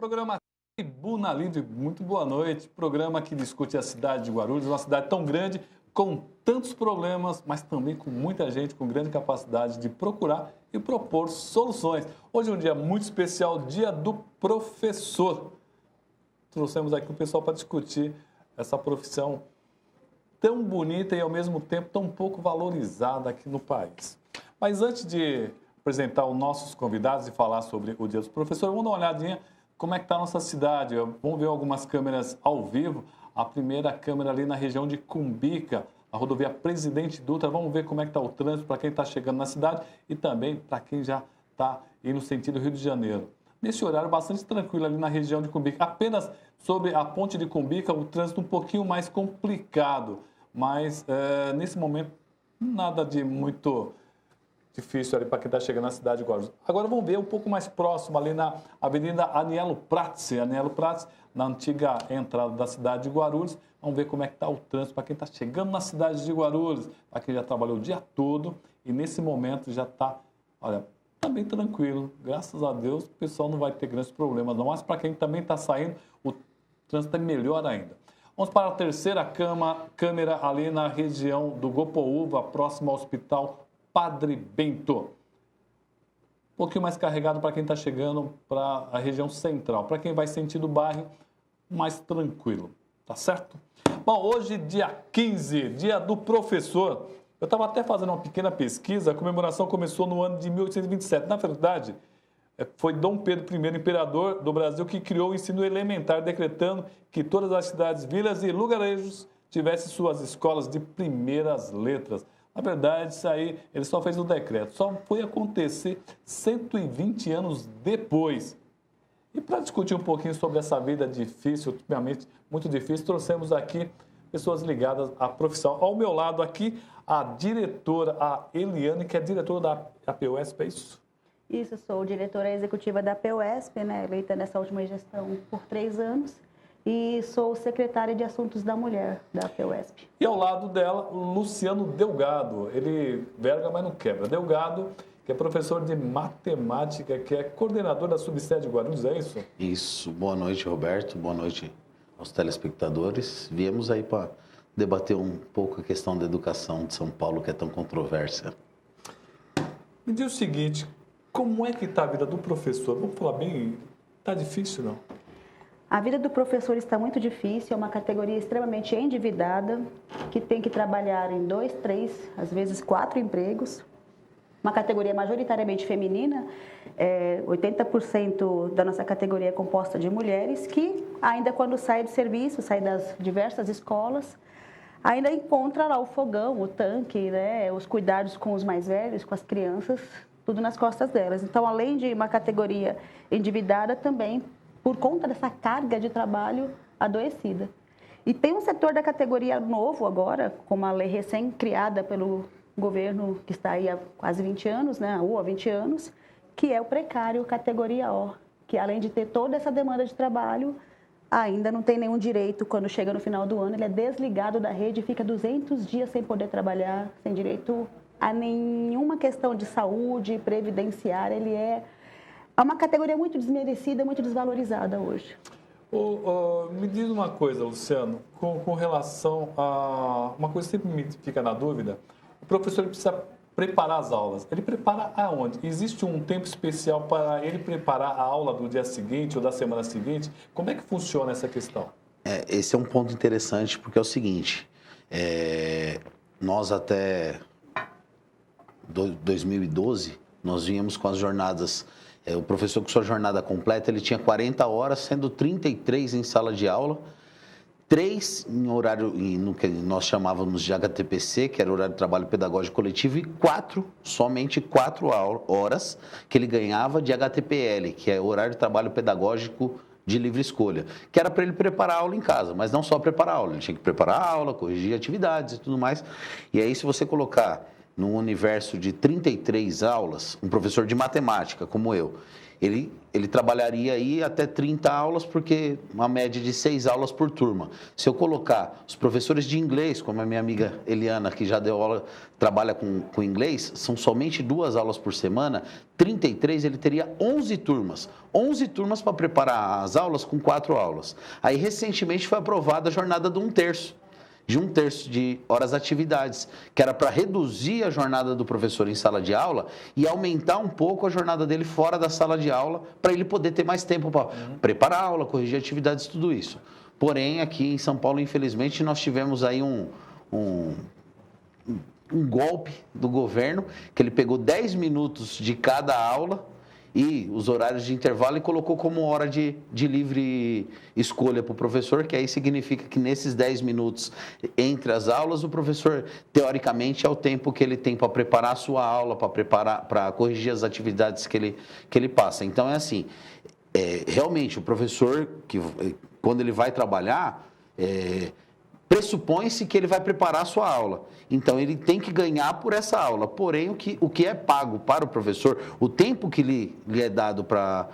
Programa Tribuna Livre, muito boa noite. Programa que discute a cidade de Guarulhos, uma cidade tão grande, com tantos problemas, mas também com muita gente com grande capacidade de procurar e propor soluções. Hoje é um dia muito especial, Dia do Professor. Trouxemos aqui o pessoal para discutir essa profissão tão bonita e ao mesmo tempo tão pouco valorizada aqui no país. Mas antes de apresentar os nossos convidados e falar sobre o Dia dos Professores, vamos dar uma olhadinha como é que está a nossa cidade. Vamos ver algumas câmeras ao vivo. A primeira câmera ali na região de Cumbica, a rodovia Presidente Dutra. Vamos ver como é que está o trânsito para quem está chegando na cidade e também para quem já está indo no sentido Rio de Janeiro. Nesse horário bastante tranquilo ali na região de Cumbica. Apenas sobre a ponte de Cumbica, o trânsito um pouquinho mais complicado. Mas nesse momento, nada de muito difícil ali para quem está chegando na cidade de Guarulhos. Agora vamos ver um pouco mais próximo ali na Avenida Anielo Prats, na antiga entrada da cidade de Guarulhos. Vamos ver como é que está o trânsito para quem está chegando na cidade de Guarulhos, para quem já trabalhou o dia todo e nesse momento já está, olha, tá bem tranquilo. Graças a Deus o pessoal não vai ter grandes problemas não, mas para quem também está saindo, o trânsito é melhor ainda. Vamos para a terceira câmera ali na região do Gopoúva, próximo ao Hospital Padre Bento. Um pouquinho mais carregado para quem está chegando para a região central. Para quem vai sentido bairro, mais tranquilo. Tá certo? Bom, hoje, dia 15, Dia do Professor. Eu estava até fazendo uma pequena pesquisa. A comemoração começou no ano de 1827. Na verdade, foi Dom Pedro I, imperador do Brasil, que criou o ensino elementar, decretando que todas as cidades, vilas e lugarejos tivessem suas escolas de primeiras letras. Na verdade, isso aí, ele só fez um decreto. Só foi acontecer 120 anos depois. E para discutir um pouquinho sobre essa vida difícil, ultimamente muito difícil, trouxemos aqui pessoas ligadas à profissão. Ao meu lado aqui, a diretora, a Eliane, que é diretora da APUESP, é isso? Isso, sou diretora executiva da APUESP, eleita nessa última gestão por 3 anos. E sou secretária de Assuntos da Mulher da APUESP. E ao lado dela, o Luciano Delgado. Ele verga, mas não quebra. Delgado, que é professor de matemática, que é coordenador da subsede de Guarulhos, é isso? Isso. Boa noite, Roberto. Boa noite aos telespectadores. Viemos aí para debater um pouco a questão da educação de São Paulo, que é tão controversa. Me diz o seguinte, como é que está a vida do professor? Vamos falar bem, está difícil, não? A vida do professor está muito difícil, é uma categoria extremamente endividada, que tem que trabalhar em 2, 3, às vezes 4 empregos. Uma categoria majoritariamente feminina, 80% da nossa categoria é composta de mulheres que ainda quando sai do serviço, sai das diversas escolas, ainda encontra lá o fogão, o tanque, os cuidados com os mais velhos, com as crianças, tudo nas costas delas. Então, além de uma categoria endividada, também por conta dessa carga de trabalho adoecida. E tem um setor da categoria novo agora, com uma lei recém-criada pelo governo, que está aí há quase 20 anos, ou há 20 anos, que é o precário categoria O, que além de ter toda essa demanda de trabalho, ainda não tem nenhum direito, quando chega no final do ano, ele é desligado da rede e fica 200 dias sem poder trabalhar, sem direito a nenhuma questão de saúde, previdenciária, ele é uma categoria muito desmerecida, muito desvalorizada hoje. Me diz uma coisa, Luciano, com relação a... Uma coisa que sempre me fica na dúvida, o professor precisa preparar as aulas. Ele prepara aonde? Existe um tempo especial para ele preparar a aula do dia seguinte ou da semana seguinte? Como é que funciona essa questão? Esse é um ponto interessante, porque é o seguinte, nós até 2012, nós vínhamos com as jornadas... O professor com sua jornada completa, ele tinha 40 horas, sendo 33 em sala de aula, 3 em horário, no que nós chamávamos de HTPC, que era o horário de trabalho pedagógico coletivo, e somente 4 horas que ele ganhava de HTPL, que é o horário de trabalho pedagógico de livre escolha, que era para ele preparar a aula em casa, mas não só preparar a aula, ele tinha que preparar a aula, corrigir atividades e tudo mais. E aí, se você colocar num universo de 33 aulas, um professor de matemática como eu, ele trabalharia aí até 30 aulas, porque uma média de 6 aulas por turma. Se eu colocar os professores de inglês, como a minha amiga Eliana, que já deu aula, trabalha com inglês, são somente 2 aulas por semana, 33, ele teria 11 turmas. 11 turmas para preparar as aulas com 4 aulas. Aí, recentemente, foi aprovada a jornada de 1/3. De 1/3 de horas atividades, que era para reduzir a jornada do professor em sala de aula e aumentar um pouco a jornada dele fora da sala de aula, para ele poder ter mais tempo para preparar a aula, corrigir atividades, tudo isso. Porém, aqui em São Paulo, infelizmente, nós tivemos aí um golpe do governo, que ele pegou 10 minutos de cada aula e os horários de intervalo e colocou como hora de livre escolha para o professor, que aí significa que nesses 10 minutos entre as aulas, o professor, teoricamente, é o tempo que ele tem para preparar a sua aula, para corrigir as atividades que ele passa. Então, é assim, realmente, o professor, quando ele vai trabalhar, pressupõe-se que ele vai preparar a sua aula. Então, ele tem que ganhar por essa aula. Porém, o que é pago para o professor, o tempo que lhe é dado para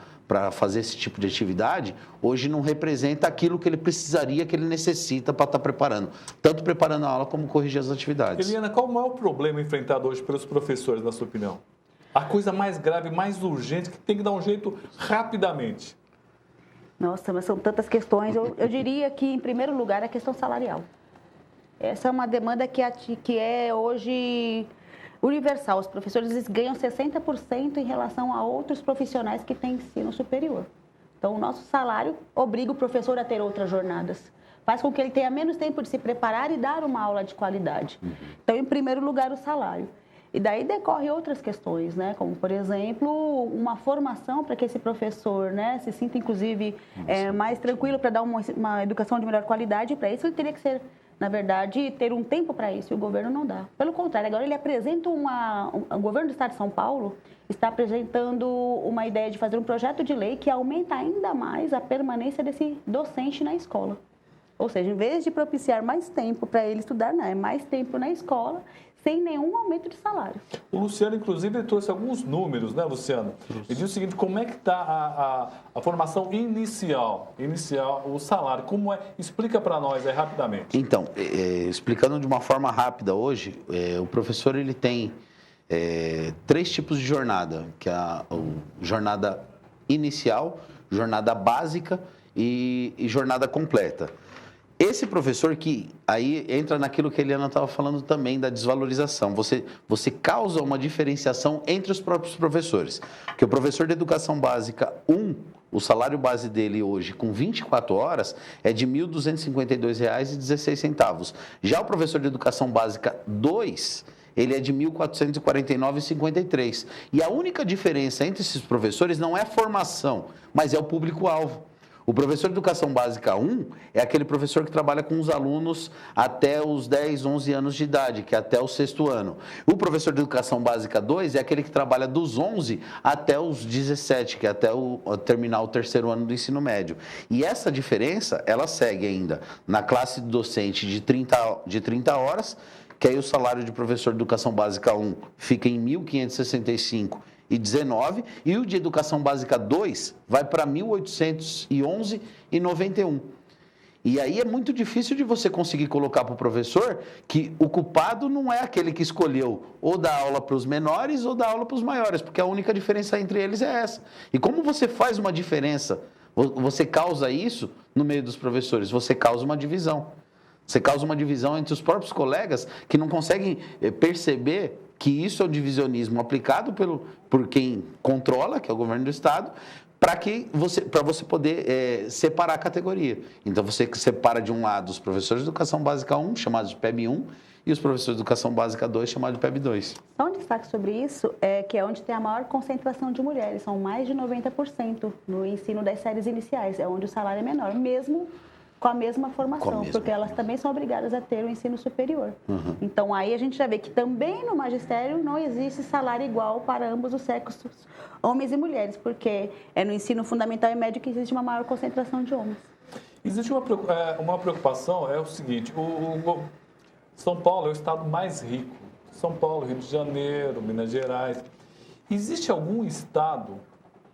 fazer esse tipo de atividade, hoje não representa aquilo que ele precisaria, que ele necessita para estar preparando. Tanto preparando a aula, como corrigir as atividades. Eliana, qual o maior problema enfrentado hoje pelos professores, na sua opinião? A coisa mais grave, mais urgente, que tem que dar um jeito rapidamente. Nossa, mas são tantas questões. Eu diria que, em primeiro lugar, a questão salarial. Essa é uma demanda que é hoje universal. Os professores eles ganham 60% em relação a outros profissionais que têm ensino superior. Então, o nosso salário obriga o professor a ter outras jornadas. Faz com que ele tenha menos tempo de se preparar e dar uma aula de qualidade. Então, em primeiro lugar, o salário. E daí decorre outras questões, né? Como, por exemplo, uma formação para que esse professor, né, se sinta, inclusive, mais tranquilo para dar uma educação de melhor qualidade. Para isso, ele teria que ser, na verdade, ter um tempo para isso, e o governo não dá. Pelo contrário, agora ele apresenta o governo do Estado de São Paulo está apresentando uma ideia de fazer um projeto de lei que aumenta ainda mais a permanência desse docente na escola. Ou seja, em vez de propiciar mais tempo para ele estudar, não, é mais tempo na escola, sem nenhum aumento de salário. O Luciano, inclusive, ele trouxe alguns números, né, Luciano? Ele diz o seguinte, como é que está a formação inicial, o salário, como é? Explica para nós aí rapidamente. Então, explicando de uma forma rápida hoje, o professor ele tem 3 tipos de jornada, que é a jornada inicial, jornada básica e jornada completa. Esse professor que aí entra naquilo que a Eliana estava falando também, da desvalorização. Você causa uma diferenciação entre os próprios professores. Porque o professor de educação básica 1, o salário base dele hoje, com 24 horas, é de R$ 1.252,16. Já o professor de educação básica 2, ele é de R$ 1.449,53. E a única diferença entre esses professores não é a formação, mas é o público-alvo. O professor de Educação Básica 1 é aquele professor que trabalha com os alunos até os 10, 11 anos de idade, que é até o 6º ano. O professor de Educação Básica 2 é aquele que trabalha dos 11 até os 17, que é até terminar o 3º ano do ensino médio. E essa diferença, ela segue ainda na classe docente de 30 horas, que aí o salário de professor de Educação Básica 1 fica em R$ 1.565,19, e o de Educação Básica 2 vai para R$ 1.811,91. E aí é muito difícil de você conseguir colocar para o professor que o culpado não é aquele que escolheu ou dar aula para os menores ou dar aula para os maiores, porque a única diferença entre eles é essa. E como você faz uma diferença, você causa isso no meio dos professores, você causa uma divisão. Você causa uma divisão entre os próprios colegas que não conseguem perceber que isso é o divisionismo aplicado por quem controla, que é o governo do Estado, para você poder separar a categoria. Então, você separa de um lado os professores de Educação Básica 1, chamados de PEB 1, e os professores de Educação Básica 2, chamados de PEB 2. Só um destaque sobre isso é que é onde tem a maior concentração de mulheres, são mais de 90% no ensino das séries iniciais, é onde o salário é menor, mesmo com a mesma formação, porque elas também são obrigadas a ter o ensino superior. Uhum. Então, aí a gente já vê que também no magistério não existe salário igual para ambos os sexos, homens e mulheres, porque é no ensino fundamental e médio que existe uma maior concentração de homens. Existe uma preocupação, é o seguinte, São Paulo é o estado mais rico, São Paulo, Rio de Janeiro, Minas Gerais. Existe algum estado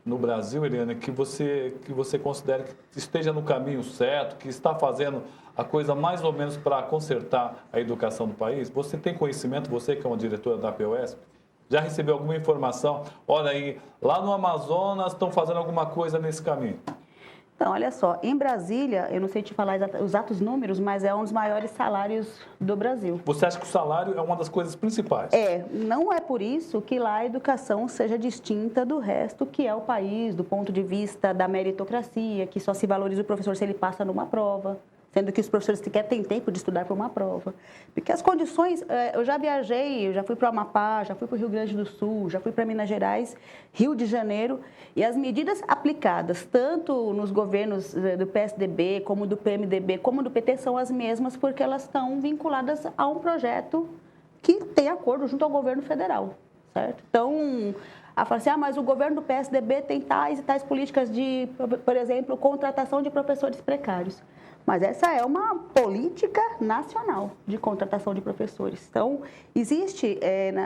no Brasil, Eliane, que você considere que esteja no caminho certo, que está fazendo a coisa mais ou menos para consertar a educação do país? Você tem conhecimento, você que é uma diretora da POSP, já recebeu alguma informação? Olha aí, lá no Amazonas estão fazendo alguma coisa nesse caminho. Então, olha só, em Brasília, eu não sei te falar os exatos números, mas é um dos maiores salários do Brasil. Você acha que o salário é uma das coisas principais? Não é por isso que lá a educação seja distinta do resto que é o país, do ponto de vista da meritocracia, que só se valoriza o professor se ele passa numa prova, sendo que os professores sequer têm tempo de estudar para uma prova. Porque as condições, eu já viajei, eu já fui para o Amapá, já fui para o Rio Grande do Sul, já fui para Minas Gerais, Rio de Janeiro, e as medidas aplicadas, tanto nos governos do PSDB, como do PMDB, como do PT, são as mesmas, porque elas estão vinculadas a um projeto que tem acordo junto ao governo federal, certo? Então, fala assim, mas o governo do PSDB tem tais e tais políticas de, por exemplo, contratação de professores precários. Mas essa é uma política nacional de contratação de professores. Então, existe,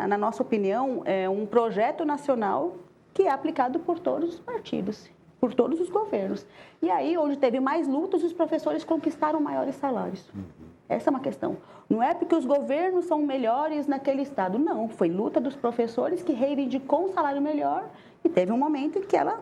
na nossa opinião, um projeto nacional que é aplicado por todos os partidos, por todos os governos. E aí, onde teve mais lutas, os professores conquistaram maiores salários. Essa é uma questão. Não é porque os governos são melhores naquele estado, não. Foi luta dos professores que reivindicou um salário melhor e teve um momento em que ela,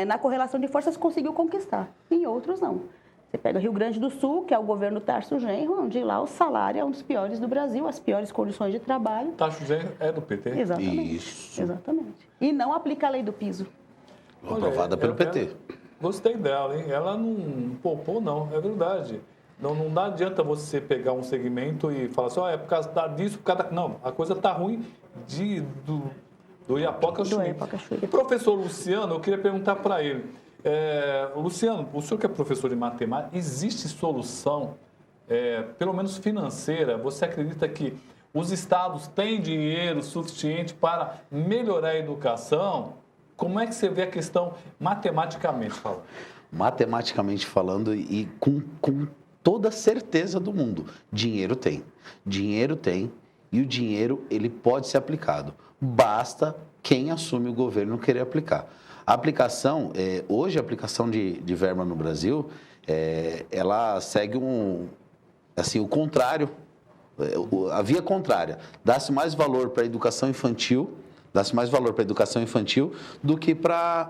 na correlação de forças, conseguiu conquistar. Em outros, não. Você pega Rio Grande do Sul, que é o governo Tarso Genro, onde lá o salário é um dos piores do Brasil, as piores condições de trabalho. Tarso Genro é do PT? Exatamente. Isso. Exatamente. E não aplica a lei do piso. Aprovada pelo PT. Gostei dela, hein? Ela não poupou, não, é verdade. Não dá adianta você pegar um segmento e falar assim, é por causa disso, por causa da... Não, a coisa está ruim do Iapoca Chuí. O professor Luciano, eu queria perguntar para ele. Luciano, o senhor que é professor de matemática, existe solução, pelo menos financeira? Você acredita que os estados têm dinheiro suficiente para melhorar a educação? Como é que você vê a questão matematicamente falando? Matematicamente falando e com toda a certeza do mundo, dinheiro tem. Dinheiro tem e o dinheiro ele pode ser aplicado. Basta quem assume o governo querer aplicar. A aplicação, hoje a aplicação de verba no Brasil, ela segue o contrário, a via contrária. Dá-se mais valor para a educação infantil, do que para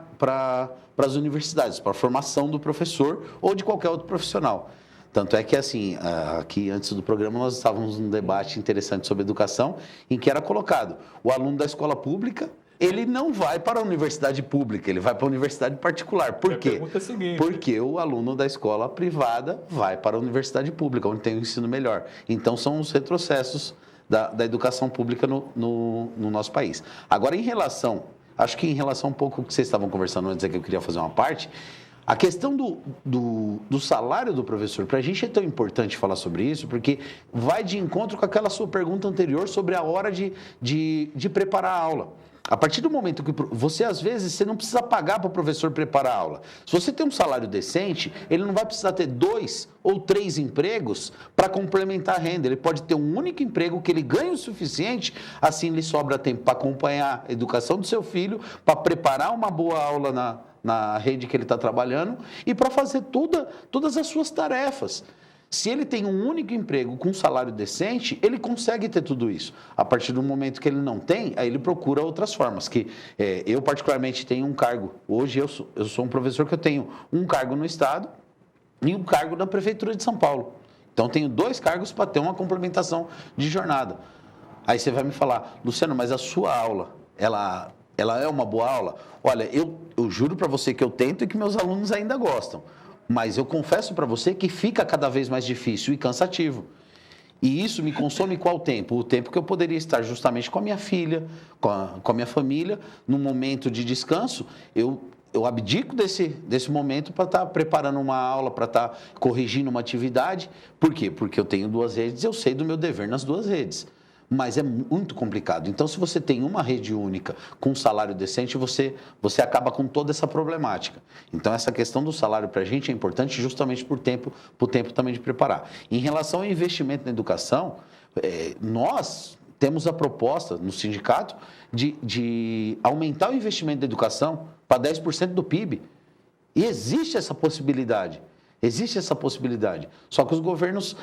as universidades, para a formação do professor ou de qualquer outro profissional. Tanto é que, assim, aqui antes do programa nós estávamos num debate interessante sobre educação, em que era colocado o aluno da escola pública, ele não vai para a universidade pública, ele vai para a universidade particular. Por quê? Pergunta é a seguinte. Porque o aluno da escola privada vai para a universidade pública, onde tem um ensino melhor. Então, são os retrocessos da educação pública no nosso país. Agora, acho que em relação um pouco ao que vocês estavam conversando antes, que eu queria fazer uma parte, a questão do salário do professor, para a gente é tão importante falar sobre isso, porque vai de encontro com aquela sua pergunta anterior sobre a hora de preparar a aula. A partir do momento que às vezes, você não precisa pagar para o professor preparar a aula. Se você tem um salário decente, ele não vai precisar ter 2 ou 3 empregos para complementar a renda. Ele pode ter um único emprego que ele ganha o suficiente, assim lhe sobra tempo para acompanhar a educação do seu filho, para preparar uma boa aula na rede que ele está trabalhando e para fazer todas as suas tarefas. Se ele tem um único emprego com um salário decente, ele consegue ter tudo isso. A partir do momento que ele não tem, aí ele procura outras formas. Eu, particularmente, tenho um cargo. Hoje, eu sou um professor que eu tenho um cargo no Estado e um cargo na Prefeitura de São Paulo. Então, tenho 2 cargos para ter uma complementação de jornada. Aí você vai me falar, Luciano, mas a sua aula, ela é uma boa aula? Olha, eu juro para você que eu tento e que meus alunos ainda gostam. Mas eu confesso para você que fica cada vez mais difícil e cansativo. E isso me consome qual tempo? O tempo que eu poderia estar justamente com a minha filha, com a minha família, num momento de descanso, eu abdico desse momento para estar preparando uma aula, para estar corrigindo uma atividade. Por quê? Porque eu tenho 2 redes, eu sei do meu dever nas 2 redes. Mas é muito complicado. Então, se você tem uma rede única com um salário decente, você acaba com toda essa problemática. Então, essa questão do salário para a gente é importante justamente por tempo também de preparar. Em relação ao investimento na educação, nós temos a proposta no sindicato de aumentar o investimento da educação para 10% do PIB. E existe essa possibilidade. Existe essa possibilidade. Só que os governos,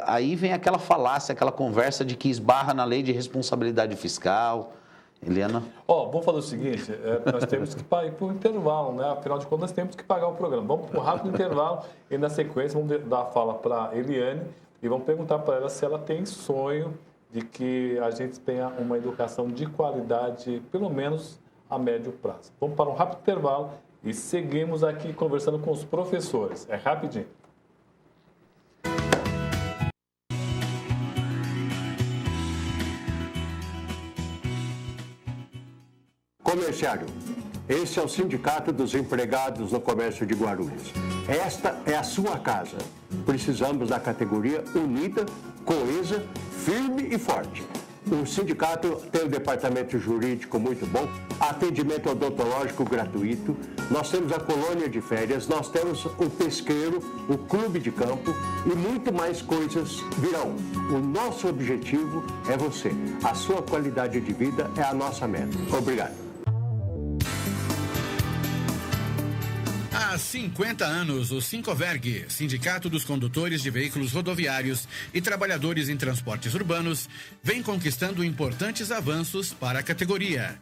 aí vem aquela falácia, aquela conversa de que esbarra na lei de responsabilidade fiscal. Eliana? Vamos fazer o seguinte, nós temos que ir para o intervalo, né? Afinal de contas, nós temos que pagar o programa. Vamos para um rápido intervalo e, na sequência, vamos dar a fala para a Eliane e vamos perguntar para ela se ela tem sonho de que a gente tenha uma educação de qualidade, pelo menos a médio prazo. Vamos para um rápido intervalo e seguimos aqui conversando com os professores. É rapidinho. Comerciário, esse é o Sindicato dos Empregados no Comércio de Guarulhos. Esta é a sua casa. Precisamos da categoria unida, coesa, firme e forte. O sindicato tem um departamento jurídico muito bom, atendimento odontológico gratuito, nós temos a colônia de férias, nós temos o pesqueiro, o clube de campo e muito mais coisas virão. O nosso objetivo é você. A sua qualidade de vida é a nossa meta. Obrigado. Há 50 anos, o Sincoverg, Sindicato dos Condutores de Veículos Rodoviários e Trabalhadores em Transportes Urbanos, vem conquistando importantes avanços para a categoria.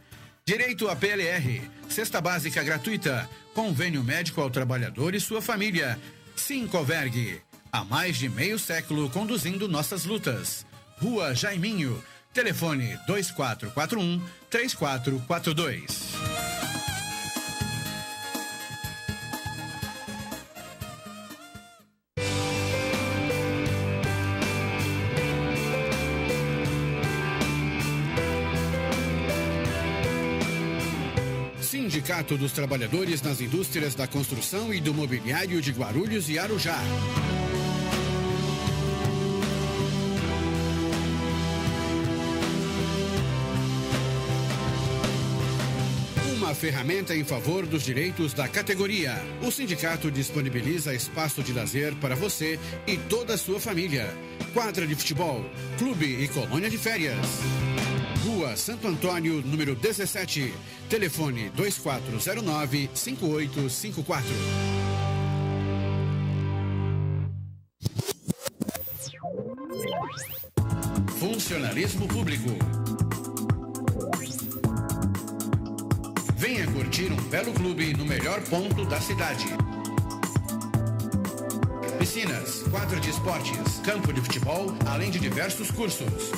Direito à PLR, cesta básica gratuita, convênio médico ao trabalhador e sua família. Sincoverg, há mais de meio século conduzindo nossas lutas. Rua Jaiminho, telefone 2441-3442. Sindicato dos Trabalhadores nas Indústrias da Construção e do Mobiliário de Guarulhos e Arujá. Uma ferramenta em favor dos direitos da categoria. O sindicato disponibiliza espaço de lazer para você e toda a sua família. Quadra de futebol, clube e colônia de férias. Rua Santo Antônio, número 17. Telefone 2409-5854. Funcionalismo público. Venha curtir um belo clube no melhor ponto da cidade. Piscinas, quadra de esportes, campo de futebol, além de diversos cursos.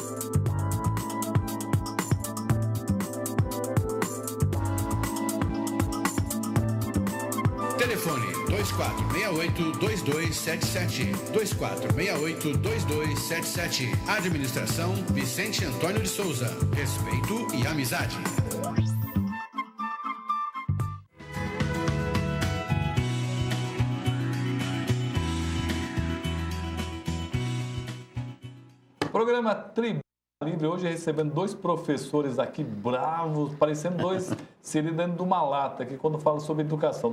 Telefone 2468-2277. 2468-2277. Administração Vicente Antônio de Souza. Respeito e amizade. Programa Tribuna Livre, hoje recebendo dois professores aqui bravos, parecendo dois seres dentro de uma lata, aqui quando falo sobre educação.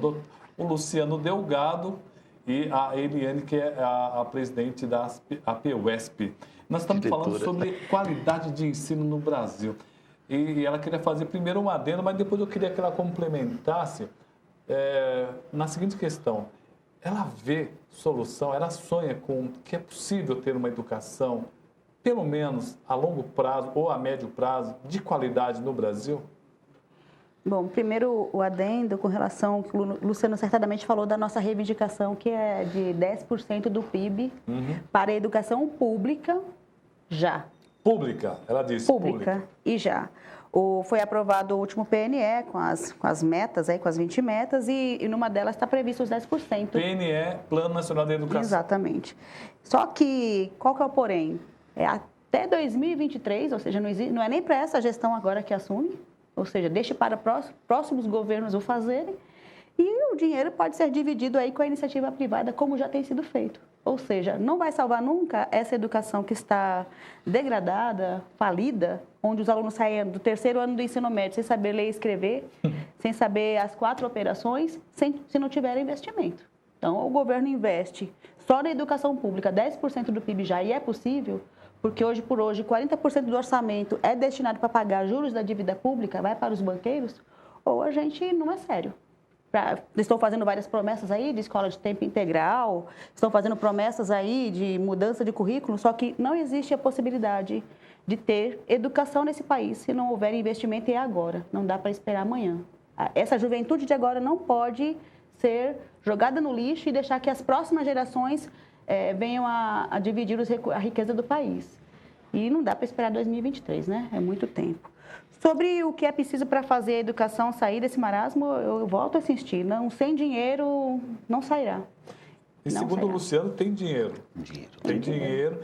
O Luciano Delgado e a Eliane, que é a presidente da APUESP. Nós estamos falando sobre qualidade de ensino no Brasil. E ela queria fazer primeiro um adendo, mas depois eu queria que ela complementasse na seguinte questão. Ela vê solução, ela sonha com que é possível ter uma educação, pelo menos a longo prazo ou a médio prazo, de qualidade no Brasil? Bom, primeiro o adendo com relação, que o Luciano certamente falou da nossa reivindicação, que é de 10% do PIB para a educação pública já. Pública, ela disse. Pública e já. Foi aprovado o último PNE com as metas, com as 20 metas, e numa delas está previsto os 10%. PNE, Plano Nacional de Educação. Exatamente. Só que, qual que é o porém? Até 2023, ou seja, não é nem para essa gestão agora que assume, ou seja, deixe para próximos governos o fazerem, e o dinheiro pode ser dividido aí com a iniciativa privada, como já tem sido feito. Ou seja, não vai salvar nunca essa educação que está degradada, falida, onde os alunos saem do terceiro ano do ensino médio sem saber ler e escrever, sem saber as 4 operações, se não tiver investimento. Então, o governo investe só na educação pública 10% do PIB já, e é possível. porque hoje por hoje 40% do orçamento é destinado para pagar juros da dívida pública, vai para os banqueiros, ou a gente não é sério. Estão fazendo várias promessas aí de escola de tempo integral, estão fazendo promessas aí de mudança de currículo, só que não existe a possibilidade de ter educação nesse país se não houver investimento e agora. Não dá para esperar amanhã. Essa juventude de agora não pode ser jogada no lixo e deixar que as próximas gerações venham a dividir a riqueza do país. E não dá para esperar 2023, né? É muito tempo. Sobre o que é preciso para fazer a educação sair desse marasmo, eu volto a insistir. Não, sem dinheiro, não sairá. E segundo o Luciano, tem dinheiro. Tem dinheiro.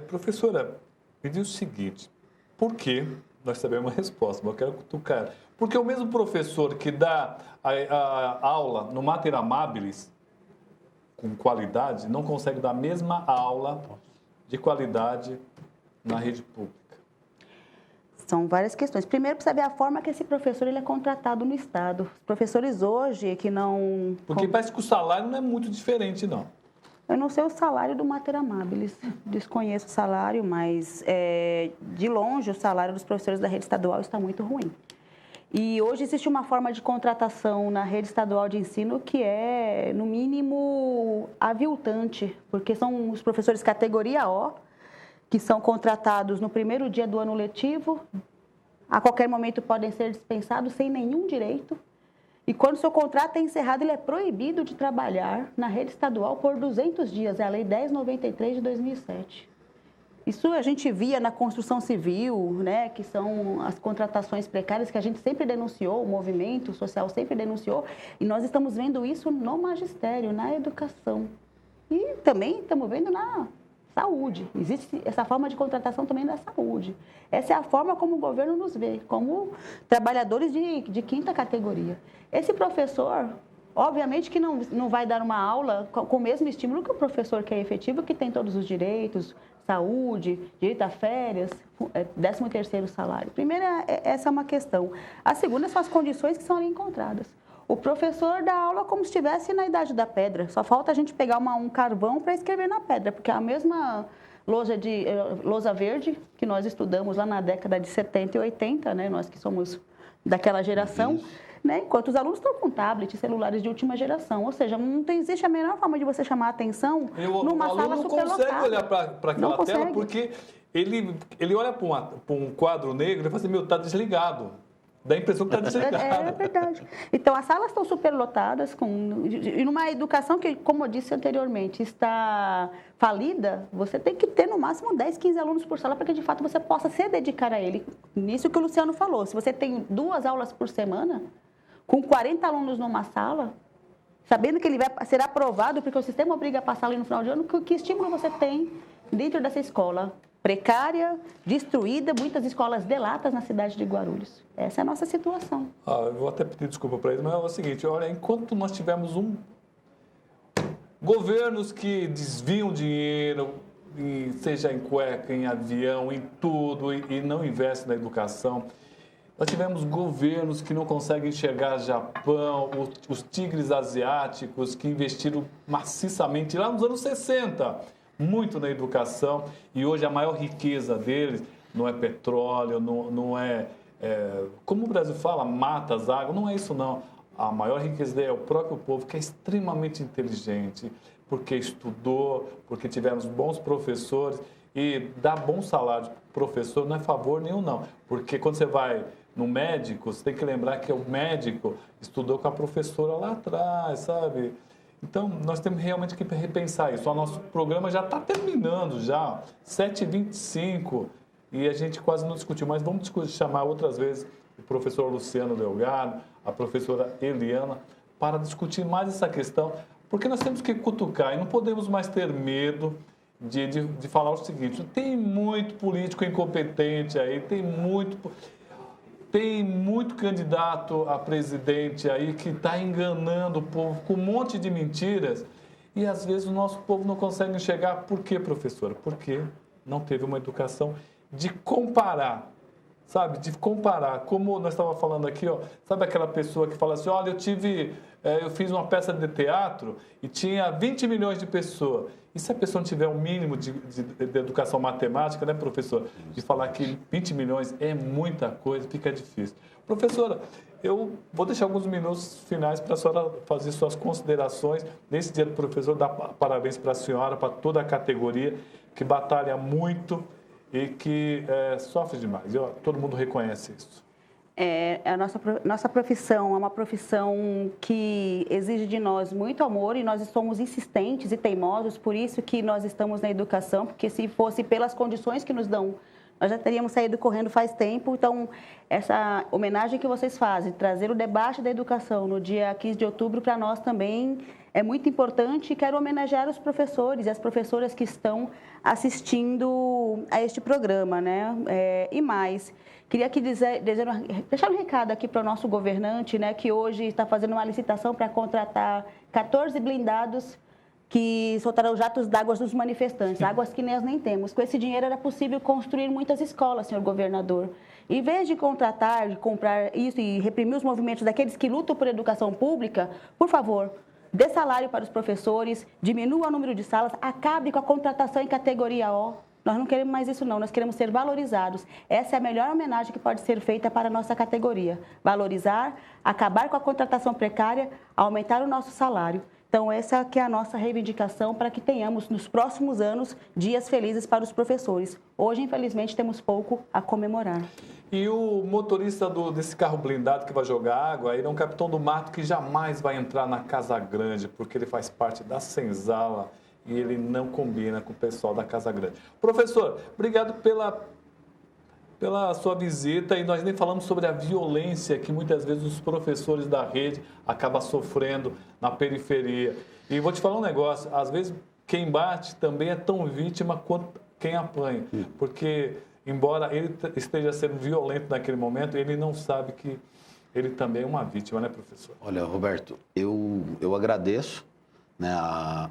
Professora, me diz o seguinte, por que, nós sabemos a resposta, mas eu quero cutucar. Porque o mesmo professor que dá a aula no Mater Amabilis, com qualidade, não consegue dar a mesma aula de qualidade na rede pública. São várias questões. Primeiro, precisa saber a forma que esse professor ele é contratado no Estado. Os professores hoje que não... Porque parece que o salário não é muito diferente, não. Eu não sei o salário do Mater Amabilis, desconheço o salário, mas de longe o salário dos professores da rede estadual está muito ruim. E hoje existe uma forma de contratação na rede estadual de ensino que é, no mínimo, aviltante, porque são os professores categoria O, que são contratados no primeiro dia do ano letivo, a qualquer momento podem ser dispensados sem nenhum direito. E quando o seu contrato é encerrado, ele é proibido de trabalhar na rede estadual por 200 dias, é a Lei 10.93 de 2007. Isso a gente via na construção civil, né, que são as contratações precárias que a gente sempre denunciou, o movimento social sempre denunciou, e nós estamos vendo isso no magistério, na educação. E também estamos vendo na saúde. Existe essa forma de contratação também da saúde. Essa é a forma como o governo nos vê, como trabalhadores de quinta categoria. Esse professor, obviamente que não vai dar uma aula com o mesmo estímulo que o professor que é efetivo, que tem todos os direitos, saúde, direito a férias, 13º salário. Primeiro, essa é uma questão. A segunda são as condições que são ali encontradas. O professor dá aula como se estivesse na idade da pedra. Só falta a gente pegar um carvão para escrever na pedra, porque a mesma lousa verde que nós estudamos lá na década de 70 e 80, né, nós que somos daquela geração, né, enquanto os alunos estão com tablets, celulares de última geração. Ou seja, não existe a menor forma de você chamar a atenção numa sala superlotada. O aluno não consegue olhar para aquela tela porque ele olha para um quadro negro e fala assim, meu, está desligado. Dá a impressão que está desligado. É verdade. Então, as salas estão superlotadas e numa educação que, como eu disse anteriormente, está falida, você tem que ter no máximo 10, 15 alunos por sala para que, de fato, você possa se dedicar a ele. Nisso que o Luciano falou. Se você tem 2 aulas por semana, com 40 alunos numa sala, sabendo que ele vai ser aprovado, porque o sistema obriga a passar ali no final de ano, que estímulo você tem dentro dessa escola? Precária, destruída, muitas escolas delatas na cidade de Guarulhos. Essa é a nossa situação. Eu vou até pedir desculpa para eles, mas é o seguinte, olha, enquanto nós tivermos governos que desviam dinheiro, seja em cueca, em avião, em tudo, e não investem na educação, nós tivemos governos que não conseguem enxergar Japão, os tigres asiáticos que investiram maciçamente lá nos anos 60, muito na educação, e hoje a maior riqueza deles não é petróleo, não é, como o Brasil fala, matas, água, não é isso não. A maior riqueza dele é o próprio povo, que é extremamente inteligente, porque estudou, porque tivemos bons professores, e dar bom salário para o professor não é favor nenhum não, porque quando você vai no médico, você tem que lembrar que o médico estudou com a professora lá atrás, sabe? Então, nós temos realmente que repensar isso. O nosso programa já está terminando, já, 7h25, e a gente quase não discutiu, mas vamos chamar outras vezes o professor Luciano Delgado, a professora Eliana, para discutir mais essa questão, porque nós temos que cutucar e não podemos mais ter medo de falar o seguinte, tem muito político incompetente aí, tem muito candidato a presidente aí que está enganando o povo com um monte de mentiras e, às vezes, o nosso povo não consegue enxergar. Por quê, professora? Porque não teve uma educação de comparar sabe, de comparar, como nós estávamos falando aqui, ó, sabe aquela pessoa que fala assim, olha, eu fiz uma peça de teatro e tinha 20 milhões de pessoas. E se a pessoa não tiver um mínimo de educação matemática, né, professor? De falar que 20 milhões é muita coisa, fica difícil. Professora, eu vou deixar alguns minutos finais para a senhora fazer suas considerações. Nesse dia do professor, dar parabéns para a senhora, para toda a categoria, que batalha muito e que sofre demais. Todo mundo reconhece isso. A nossa profissão é uma profissão que exige de nós muito amor e nós somos insistentes e teimosos, por isso que nós estamos na educação, porque se fosse pelas condições que nos dão, nós já teríamos saído correndo faz tempo. Então, essa homenagem que vocês fazem, trazer o debate da educação no dia 15 de outubro, para nós também é muito importante, e quero homenagear os professores e as professoras que estão assistindo a este programa, né? E mais, queria aqui deixar um recado aqui para o nosso governante, né, que hoje está fazendo uma licitação para contratar 14 blindados que soltarão jatos d'água dos manifestantes, águas que nós nem temos. Com esse dinheiro era possível construir muitas escolas, senhor governador. Em vez de contratar, de comprar isso e reprimir os movimentos daqueles que lutam por educação pública, por favor, dê salário para os professores, diminua o número de salas, acabe com a contratação em categoria O. Nós não queremos mais isso, não. Nós queremos ser valorizados. Essa é a melhor homenagem que pode ser feita para a nossa categoria. Valorizar, acabar com a contratação precária, aumentar o nosso salário. Então, essa que é a nossa reivindicação para que tenhamos, nos próximos anos, dias felizes para os professores. Hoje, infelizmente, temos pouco a comemorar. E o motorista desse carro blindado que vai jogar água, ele é um capitão do mato que jamais vai entrar na Casa Grande, porque ele faz parte da senzala e ele não combina com o pessoal da Casa Grande. Professor, obrigado pela sua visita, e nós nem falamos sobre a violência que muitas vezes os professores da rede acabam sofrendo na periferia. E vou te falar um negócio, às vezes quem bate também é tão vítima quanto quem apanha, porque embora ele esteja sendo violento naquele momento, ele não sabe que ele também é uma vítima, né, professor? Olha, Roberto, eu agradeço, né,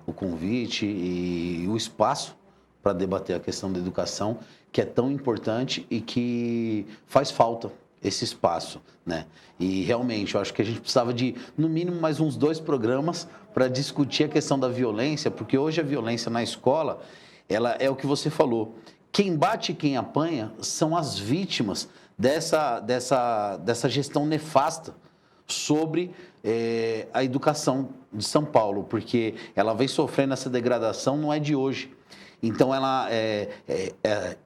o convite e o espaço para debater a questão da educação, que é tão importante e que faz falta esse espaço, né? E realmente, eu acho que a gente precisava de, no mínimo, mais uns 2 programas para discutir a questão da violência, porque hoje a violência na escola, ela é o que você falou. Quem bate e quem apanha são as vítimas dessa gestão nefasta sobre a educação de São Paulo, porque ela vem sofrendo essa degradação, não é de hoje. Então,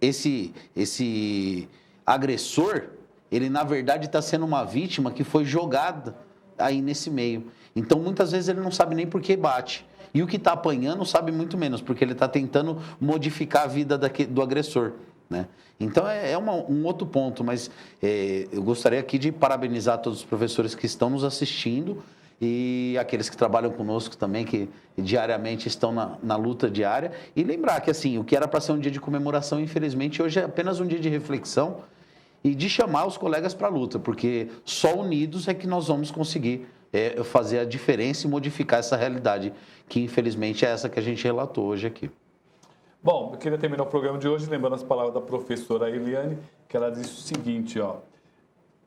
esse agressor, ele, na verdade, está sendo uma vítima que foi jogada aí nesse meio. Então, muitas vezes, ele não sabe nem por que bate. E o que está apanhando sabe muito menos, porque ele está tentando modificar a vida do agressor, né? Então, um outro ponto, mas eu gostaria aqui de parabenizar todos os professores que estão nos assistindo e aqueles que trabalham conosco também, que diariamente estão na luta diária. E lembrar que, assim, o que era para ser um dia de comemoração, infelizmente, hoje é apenas um dia de reflexão e de chamar os colegas para a luta, porque só unidos é que nós vamos conseguir fazer a diferença e modificar essa realidade, que infelizmente é essa que a gente relatou hoje aqui. Bom, eu queria terminar o programa de hoje lembrando as palavras da professora Eliane, que ela disse o seguinte, ó: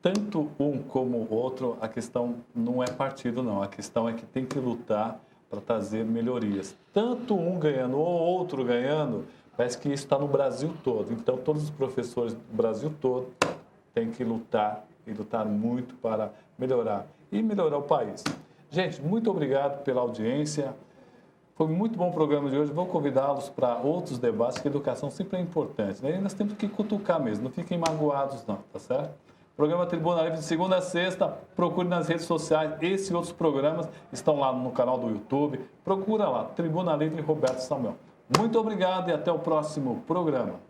tanto um como o outro, a questão não é partido, não. A questão é que tem que lutar para trazer melhorias. Tanto um ganhando ou outro ganhando, parece que isso está no Brasil todo. Então, todos os professores do Brasil todo têm que lutar, e lutar muito para melhorar. E melhorar o país. Gente, muito obrigado pela audiência. Foi muito bom o programa de hoje. Vou convidá-los para outros debates, que a educação sempre é importante, né? E nós temos que cutucar mesmo, não fiquem magoados não, tá certo? Programa Tribuna Livre de segunda a sexta, procure nas redes sociais. Esse e outros programas estão lá no canal do YouTube. Procura lá, Tribuna Livre Roberto Samuel. Muito obrigado e até o próximo programa.